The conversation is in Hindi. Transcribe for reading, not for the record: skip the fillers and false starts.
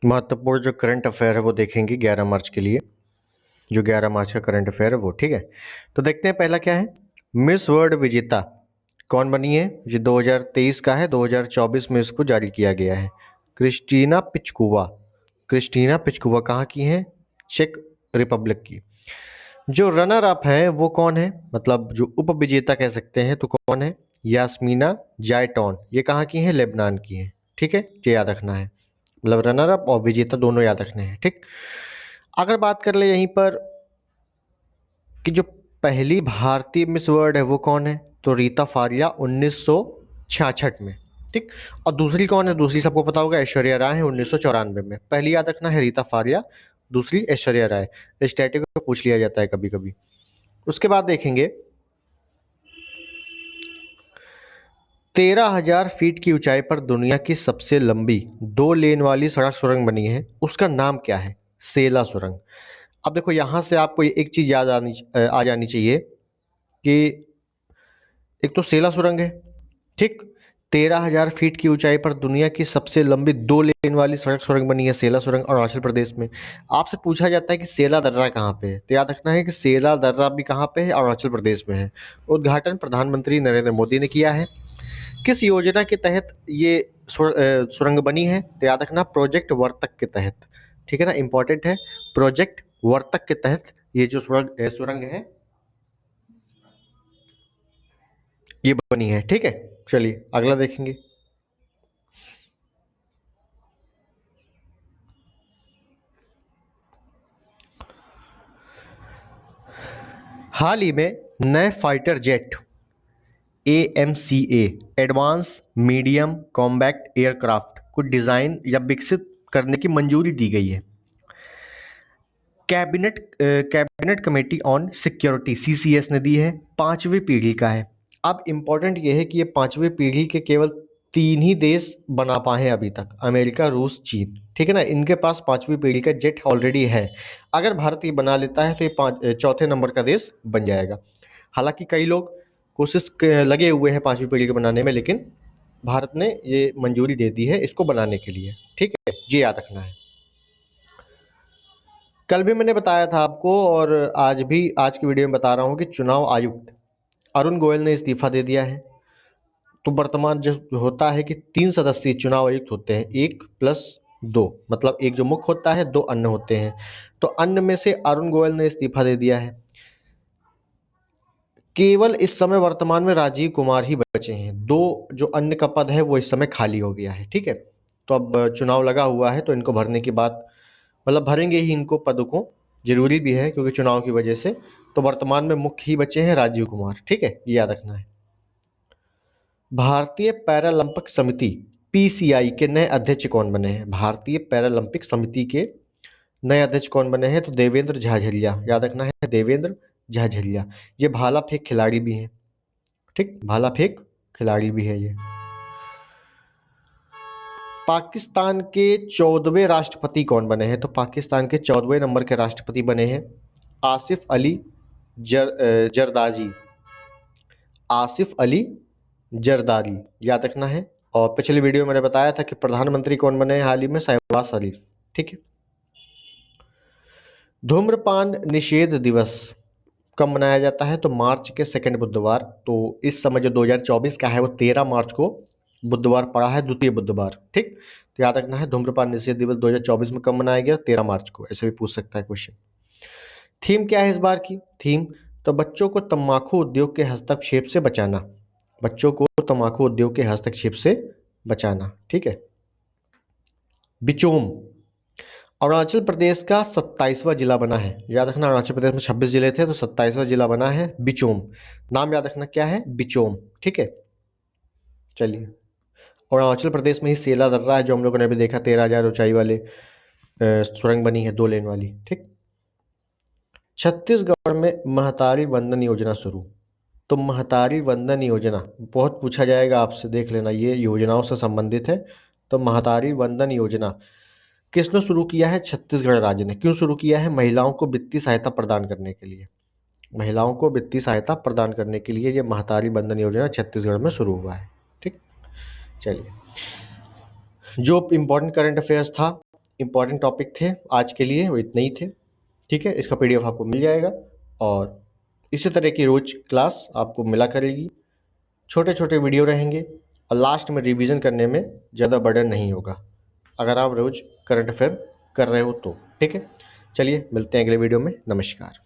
महत्वपूर्ण जो करंट अफेयर है वो देखेंगे 11 मार्च के लिए, जो 11 मार्च का करंट अफेयर है वो, ठीक है। तो देखते हैं पहला क्या है। मिस वर्ल्ड विजेता कौन बनी है? ये 2023 का है, 2024 में इसको जारी किया गया है। क्रिस्टीना पिचकुवा। क्रिस्टीना पिचकुवा कहाँ की है? चेक रिपब्लिक की। जो रनर अप है वो कौन है, मतलब जो उप विजेता कह सकते हैं तो कौन है? यास्मीना जायटॉन। ये कहाँ की है? लेबनान की है, ठीक है। ये याद रखना है, मतलब रनर अप और विजेता दोनों याद रखने हैं, ठीक। अगर बात कर ले यहीं पर कि जो पहली भारतीय मिस वर्ल्ड है वो कौन है, तो रीता फारिया 1966 में, ठीक। और दूसरी कौन है? दूसरी सबको पता होगा, ऐश्वर्या राय है 1994 में। पहली याद रखना है रीता फारिया, दूसरी ऐश्वर्या राय। स्टैटिक में पूछ लिया जाता है कभी कभी। उसके बाद देखेंगे 13,000 फीट की ऊंचाई पर दुनिया की सबसे लंबी 2 लेन वाली सड़क सुरंग बनी है, उसका नाम क्या है? सेला सुरंग। अब देखो यहाँ से आपको एक चीज याद आ जानी चाहिए कि एक तो सेला सुरंग है, ठीक। 13,000 फीट की ऊंचाई पर दुनिया की सबसे लंबी 2 लेन वाली सड़क सुरंग बनी है, सेला सुरंग, अरुणाचल प्रदेश में। आपसे पूछा जाता है कि सेला दर्रा कहाँ पे है, तो याद रखना है कि सेला दर्रा भी कहाँ पे है? अरुणाचल प्रदेश में है। उद्घाटन प्रधानमंत्री नरेंद्र मोदी ने किया है। किस योजना के तहत ये सुरंग बनी है, तो याद रखना प्रोजेक्ट वर्तक के तहत, ठीक है ना, इंपॉर्टेंट है। प्रोजेक्ट वर्तक के तहत ये जो सुरंग है ये बनी है, ठीक है। चलिए अगला देखेंगे। हाल ही में नए fighter jet AMCA advance medium combat aircraft को डिजाइन या विकसित करने की मंजूरी दी गई है। Cabinet committee on security CCS ने दी है, 5वीं पीढ़ी का है। अब इंपॉर्टेंट ये है कि ये 5वीं पीढ़ी के केवल 3 ही देश बना पाए हैं अभी तक, अमेरिका, रूस, चीन, ठीक है ना। इनके पास 5वीं पीढ़ी का जेट ऑलरेडी है। अगर भारत ये बना लेता है तो ये चौथे नंबर का देश बन जाएगा। हालांकि कई लोग लगे हुए हैं 5वीं पीढ़ी के बनाने में, लेकिन भारत ने ये मंजूरी दे दी है इसको बनाने के लिए, ठीक है। ये याद रखना है। कल भी मैंने बताया था आपको और आज की वीडियो में बता रहा हूँ कि चुनाव आयुक्त अरुण गोयल ने इस्तीफा दे दिया है। तो वर्तमान जो होता है कि 3 सदस्यीय चुनाव आयुक्त होते हैं, 1+2, मतलब एक जो मुख्य होता है, 2 अन्य होते हैं। तो अन्य में से अरुण गोयल ने इस्तीफा दे दिया है। केवल इस समय वर्तमान में राजीव कुमार ही बचे हैं, 2 जो अन्य का पद है वो इस समय खाली हो गया है, ठीक है। तो अब चुनाव लगा हुआ है तो इनको भरने की बात, मतलब भरेंगे ही इनको पदों को, जरूरी भी है क्योंकि चुनाव की वजह से। तो वर्तमान में मुख्य ही बचे हैं राजीव कुमार, ठीक है, ये याद रखना है। भारतीय पैरालंपिक समिति PCI के नए अध्यक्ष कौन बने हैं? भारतीय पैरालंपिक समिति के नए अध्यक्ष कौन बने हैं? तो देवेंद्र झाझरिया, याद रखना है, देवेंद्र झाझरिया। ये भाला फेंक खिलाड़ी भी हैं, ठीक, भाला फेंक खिलाड़ी भी है ये। पाकिस्तान के 14वें राष्ट्रपति कौन बने हैं? तो पाकिस्तान के 14वें नंबर के राष्ट्रपति बने हैं आसिफ अली जरदारी। आसिफ अली जरदारी, याद रखना है। और पिछली वीडियो में मैंने बताया था कि प्रधानमंत्री कौन बने हैं हाल ही में? शहबाज शरीफ, ठीक है। धूम्रपान निषेध दिवस कब मनाया जाता है? तो मार्च के 2nd बुधवार। तो इस समय जो 2024 का है वो 13 मार्च को बुधवार पड़ा है, द्वितीय बुधवार, ठीक। तो याद रखना है धूम्रपान निषेध दिवस 2024 में कब मनाया गया? 13 मार्च को। ऐसे भी पूछ सकता है क्वेश्चन। थीम क्या है इस बार की? थीम तो बच्चों को तंबाकू उद्योग के हस्तक्षेप से बचाना। बच्चों को तंबाकू उद्योग के हस्तक्षेप से बचाना, ठीक है। बिचोम अरुणाचल प्रदेश का 27वां जिला बना है, याद रखना। अरुणाचल प्रदेश में 26 जिले थे तो 27वां जिला बना है बिचोम। नाम याद रखना क्या है? बिचोम, ठीक है। चलिए, अरुणाचल प्रदेश में ही सेला दर्रा है जो हम लोगों ने अभी देखा, 13,000 ऊंचाई वाले सुरंग बनी है 2 लेन वाली, ठीक। छत्तीसगढ़ में महतारी वंदन योजना शुरू। तो महतारी वंदन योजना बहुत पूछा जाएगा आपसे, देख लेना, ये योजनाओं से संबंधित है। तो महतारी वंदन योजना किसने शुरू किया है? छत्तीसगढ़ राज्य ने। क्यों शुरू किया है? महिलाओं को वित्तीय सहायता प्रदान करने के लिए। महिलाओं को वित्तीय सहायता प्रदान करने के लिए ये महतारी वंदन योजना छत्तीसगढ़ में शुरू हुआ है, ठीक। चलिए, जो इम्पोर्टेंट करंट अफेयर्स था इम्पॉर्टेंट टॉपिक थे आज के लिए, वो इतने ही थे। ठीक है, इसका PDF आपको मिल जाएगा और इसी तरह की रोज क्लास आपको मिला करेगी। छोटे छोटे वीडियो रहेंगे और लास्ट में रिवीजन करने में ज़्यादा बर्डन नहीं होगा अगर आप रोज करंट अफेयर कर रहे हो तो। ठीक है, चलिए मिलते हैं अगले वीडियो में। नमस्कार।